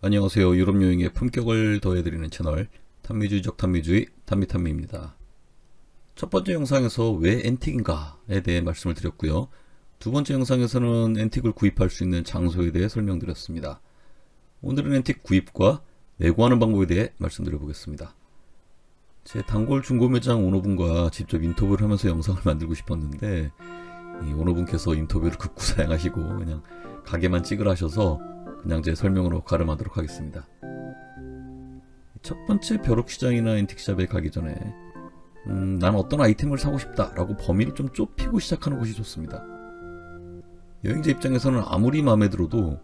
안녕하세요. 유럽 여행의 품격을 더해드리는 채널 탐미주의적 탐미주의 탐미탐미입니다. 첫 번째 영상에서 왜 앤틱인가에 대해 말씀을 드렸고요. 두 번째 영상에서는 앤틱을 구입할 수 있는 장소에 대해 설명드렸습니다. 오늘은 앤틱 구입과 내고하는 방법에 대해 말씀드려 보겠습니다. 제 단골 중고매장 오너분과 직접 인터뷰를 하면서 영상을 만들고 싶었는데 이 오너분께서 인터뷰를 극구 사양하시고 그냥 가게만 찍으라 하셔서 그냥 제 설명으로 가름하도록 하겠습니다. 첫 번째 벼룩시장이나 앤틱샵에 가기 전에 난 어떤 아이템을 사고 싶다 라고 범위를 좀 좁히고 시작하는 것이 좋습니다. 여행자 입장에서는 아무리 마음에 들어도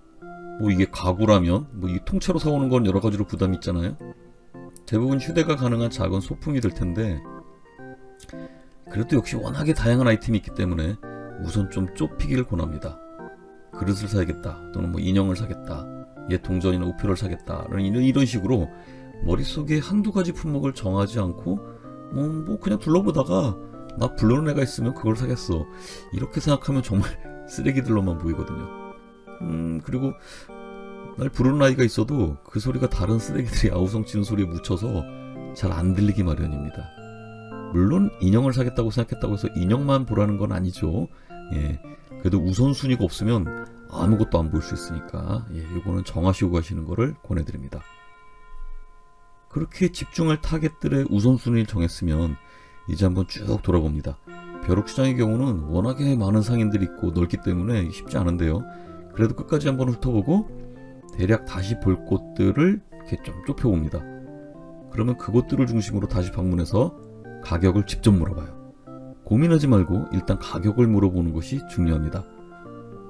뭐 이게 가구라면 뭐 이 통째로 사오는 건 여러가지로 부담이 있잖아요. 대부분 휴대가 가능한 작은 소품이 될 텐데 그래도 역시 워낙에 다양한 아이템이 있기 때문에 우선 좀 좁히기를 권합니다. 그릇을 사야겠다, 또는 뭐 인형을 사겠다, 옛 동전이나 우표를 사겠다, 이런 식으로 머릿속에 한두 가지 품목을 정하지 않고 뭐 그냥 둘러보다가 나 부르는 애가 있으면 그걸 사겠어, 이렇게 생각하면 정말 쓰레기들로만 보이거든요. 그리고 날 부르는 아이가 있어도 그 소리가 다른 쓰레기들이 아우성치는 소리에 묻혀서 잘 안 들리기 마련입니다. 물론 인형을 사겠다고 생각했다고 해서 인형만 보라는 건 아니죠. 예, 그래도 우선순위가 없으면 아무것도 안 볼 수 있으니까 요거는 정하시고 가시는 거를 권해드립니다. 그렇게 집중할 타겟들의 우선순위를 정했으면 이제 한번 쭉 돌아봅니다. 벼룩시장의 경우는 워낙에 많은 상인들이 있고 넓기 때문에 쉽지 않은데요. 그래도 끝까지 한번 훑어보고 대략 다시 볼 곳들을 이렇게 좀 좁혀봅니다. 그러면 그곳들을 중심으로 다시 방문해서 가격을 직접 물어봐요. 고민하지 말고 일단 가격을 물어보는 것이 중요합니다.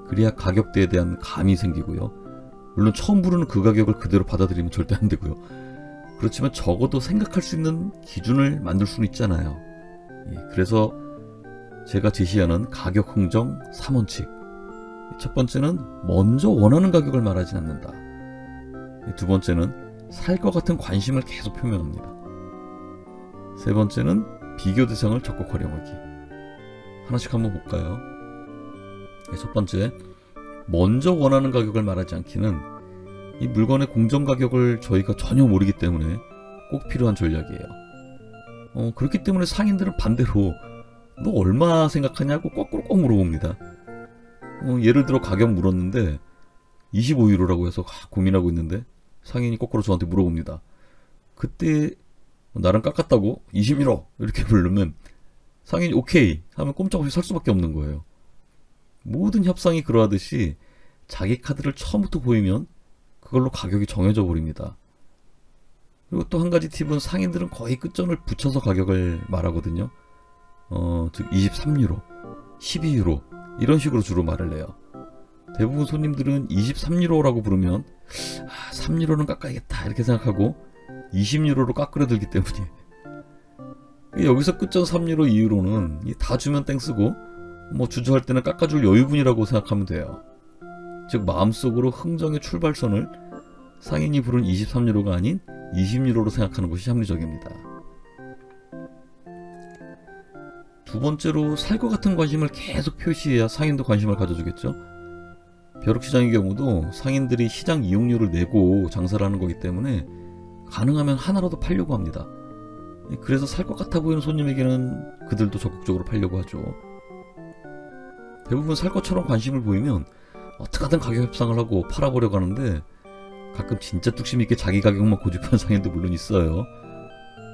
그래야 가격대에 대한 감이 생기고요. 물론 처음 부르는 그 가격을 그대로 받아들이면 절대 안 되고요. 그렇지만 적어도 생각할 수 있는 기준을 만들 수는 있잖아요. 그래서 제가 제시하는 가격 흥정 3원칙. 첫 번째는 먼저 원하는 가격을 말하지 않는다. 두 번째는 살 것 같은 관심을 계속 표명합니다. 세 번째는 비교 대상을 적극 활용하기. 하나씩 한번 볼까요? 첫 번째, 먼저 원하는 가격을 말하지 않기는 이 물건의 공정 가격을 저희가 전혀 모르기 때문에 꼭 필요한 전략이에요. 그렇기 때문에 상인들은 반대로 너 얼마 생각하냐고 거꾸로 꼭 물어봅니다. 예를 들어 가격 물었는데 25유로라고 해서 고민하고 있는데 상인이 거꾸로 저한테 물어봅니다. 그때 나랑 깎았다고 21호 이렇게 부르면 상인이 오케이 하면 꼼짝없이 살 수밖에 없는 거예요. 모든 협상이 그러하듯이 자기 카드를 처음부터 보이면 그걸로 가격이 정해져 버립니다. 그리고 또 한 가지 팁은 상인들은 거의 끝점을 붙여서 가격을 말하거든요. 즉 23유로, 12유로 이런 식으로 주로 말을 해요. 대부분 손님들은 23유로라고 부르면 3유로는 깎아야겠다 이렇게 생각하고 20유로로 깎으려 들기 때문에 여기서 끝전 3유로, 2유로는 다 주면 땡 쓰고 뭐 주저할 때는 깎아줄 여유분이라고 생각하면 돼요. 즉 마음속으로 흥정의 출발선을 상인이 부른 23유로가 아닌 20유로로 생각하는 것이 합리적입니다. 두 번째로 살 것 같은 관심을 계속 표시해야 상인도 관심을 가져주겠죠. 벼룩시장의 경우도 상인들이 시장 이용료를 내고 장사를 하는 거기 때문에 가능하면 하나라도 팔려고 합니다. 그래서 살 것 같아 보이는 손님에게는 그들도 적극적으로 팔려고 하죠. 대부분 살 것처럼 관심을 보이면 어떻게든 가격 협상을 하고 팔아보려고 하는데 가끔 진짜 뚝심 있게 자기 가격만 고집하는 상인도 물론 있어요.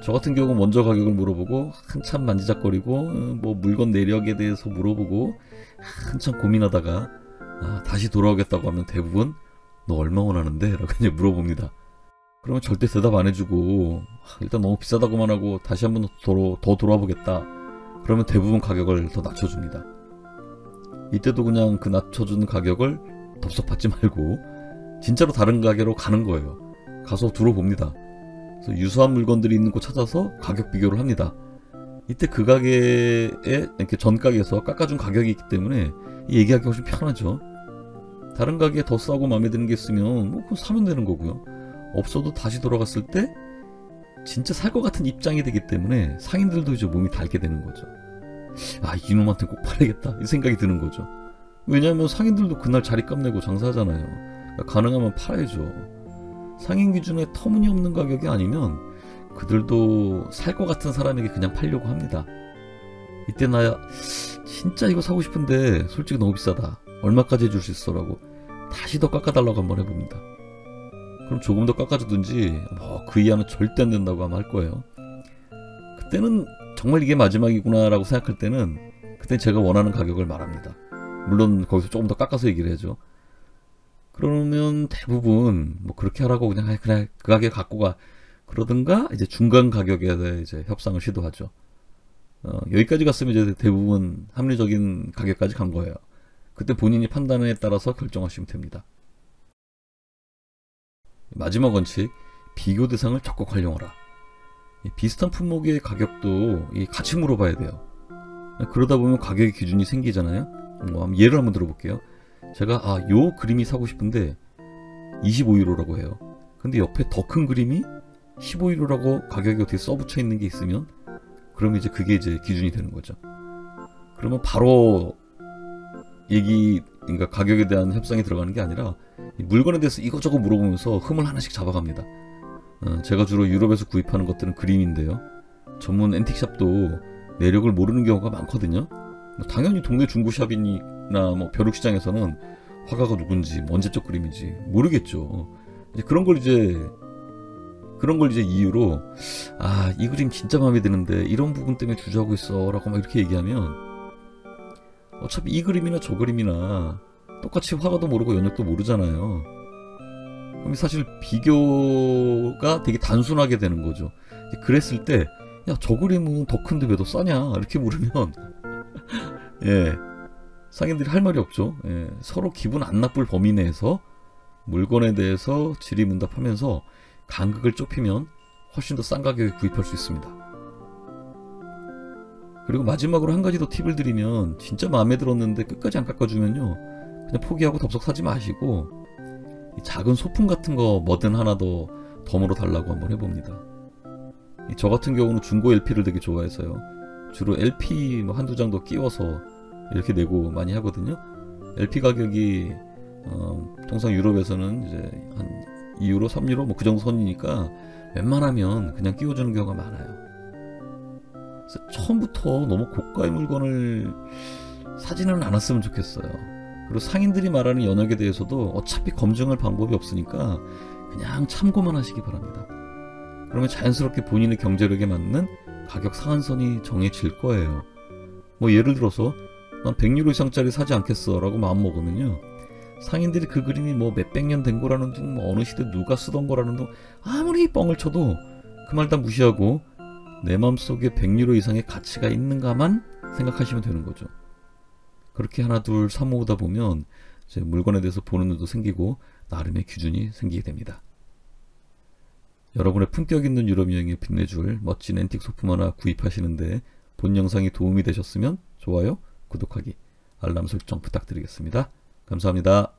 저 같은 경우 먼저 가격을 물어보고 한참 만지작거리고 뭐 물건 내력에 대해서 물어보고 한참 고민하다가 다시 돌아오겠다고 하면 대부분 너 얼마 원하는데? 라고 이제 물어봅니다. 그러면 절대 대답 안 해주고 일단 너무 비싸다고만 하고 다시 한번 더 돌아와 보겠다. 그러면 대부분 가격을 더 낮춰줍니다. 이때도 그냥 그 낮춰주는 가격을 덥석받지 말고 진짜로 다른 가게로 가는 거예요. 가서 들어봅니다. 그래서 유사한 물건들이 있는 곳 찾아서 가격 비교를 합니다. 이때 그 가게에 이렇게 전 가게에서 깎아준 가격이 있기 때문에 얘기하기가 훨씬 편하죠. 다른 가게에 더 싸고 마음에 드는 게 있으면 뭐 그거 사면 되는 거고요. 없어도 다시 돌아갔을 때 진짜 살 것 같은 입장이 되기 때문에 상인들도 이제 몸이 닳게 되는 거죠. 이놈한테 꼭 팔아야겠다 이 생각이 드는 거죠. 왜냐하면 상인들도 그날 자리값 내고 장사하잖아요. 그러니까 가능하면 팔아야죠. 상인 기준의 터무니없는 가격이 아니면 그들도 살 것 같은 사람에게 그냥 팔려고 합니다. 이때 나야 진짜 이거 사고 싶은데 솔직히 너무 비싸다. 얼마까지 해줄 수 있어? 라고 다시 더 깎아달라고 한번 해봅니다. 그럼 조금 더 깎아주든지 뭐 그 이하는 절대 안 된다고 하면 할 거예요. 그때는 정말 이게 마지막이구나 라고 생각할 때는 그때 제가 원하는 가격을 말합니다. 물론 거기서 조금 더 깎아서 얘기를 해야죠. 그러면 대부분 뭐 그렇게 하라고 그냥 그래 그 가격 갖고 가 그러든가 이제 중간 가격에 이제 협상을 시도하죠. 여기까지 갔으면 이제 대부분 합리적인 가격까지 간 거예요. 그때 본인이 판단에 따라서 결정하시면 됩니다. 마지막 원칙, 비교 대상을 적극 활용하라. 비슷한 품목의 가격도 같이 물어봐야 돼요. 그러다 보면 가격의 기준이 생기잖아요. 예를 한번 들어볼게요. 제가 요 그림이 사고 싶은데 25유로라고 해요. 근데 옆에 더 큰 그림이 15유로라고 가격이 어떻게 써붙여 있는 게 있으면 그러면 이제 그게 이제 기준이 되는 거죠. 그러면 바로 그러니까 가격에 대한 협상이 들어가는 게 아니라 물건에 대해서 이것저것 물어보면서 흠을 하나씩 잡아갑니다. 제가 주로 유럽에서 구입하는 것들은 그림인데요. 전문 앤틱샵도 내력을 모르는 경우가 많거든요. 당연히 동네 중고샵이나 뭐 벼룩시장에서는 화가가 누군지 언제적 그림인지 모르겠죠. 이제 그런 걸 이제 이유로 이 그림 진짜 마음에 드는데 이런 부분 때문에 주저하고 있어 라고 막 이렇게 얘기하면 어차피 이 그림이나 저 그림이나 똑같이 화가도 모르고 연역도 모르잖아요. 그럼 사실 비교가 되게 단순하게 되는 거죠. 그랬을 때 야, 저 그림은 더 큰데 왜 더 싸냐 이렇게 물으면 예, 상인들이 할 말이 없죠. 예, 서로 기분 안 나쁠 범위 내에서 물건에 대해서 질의응답하면서 간극을 좁히면 훨씬 더 싼 가격에 구입할 수 있습니다. 그리고 마지막으로 한 가지 더 팁을 드리면 진짜 마음에 들었는데 끝까지 안 깎아주면요 그냥 포기하고 덥석 사지 마시고 작은 소품 같은 거 뭐든 하나 더 덤으로 달라고 한번 해봅니다. 저 같은 경우는 중고 LP를 되게 좋아해서요. 주로 LP 뭐 한두 장 더 끼워서 이렇게 내고 많이 하거든요. LP 가격이 통상 유럽에서는 이제 한 2유로, 3유로 뭐 그 정도 선이니까 웬만하면 그냥 끼워주는 경우가 많아요. 그래서 처음부터 너무 고가의 물건을 사지는 않았으면 좋겠어요. 그리고 상인들이 말하는 연역에 대해서도 어차피 검증할 방법이 없으니까 그냥 참고만 하시기 바랍니다. 그러면 자연스럽게 본인의 경제력에 맞는 가격 상한선이 정해질 거예요. 뭐 예를 들어서 난 100유로 이상짜리 사지 않겠어 라고 마음먹으면요 상인들이 그 그림이 뭐 몇백 년 된 거라는 둥 뭐 어느 시대 누가 쓰던 거라는 둥 아무리 뻥을 쳐도 그 말 다 무시하고 내 마음속에 100유로 이상의 가치가 있는가만 생각하시면 되는 거죠. 그렇게 하나 둘 사모으다 보면 이제 물건에 대해서 보는 눈도 생기고 나름의 기준이 생기게 됩니다. 여러분의 품격 있는 유럽 여행에 빛내줄 멋진 앤틱 소품 하나 구입하시는데 본 영상이 도움이 되셨으면 좋아요, 구독하기, 알람 설정 부탁드리겠습니다. 감사합니다.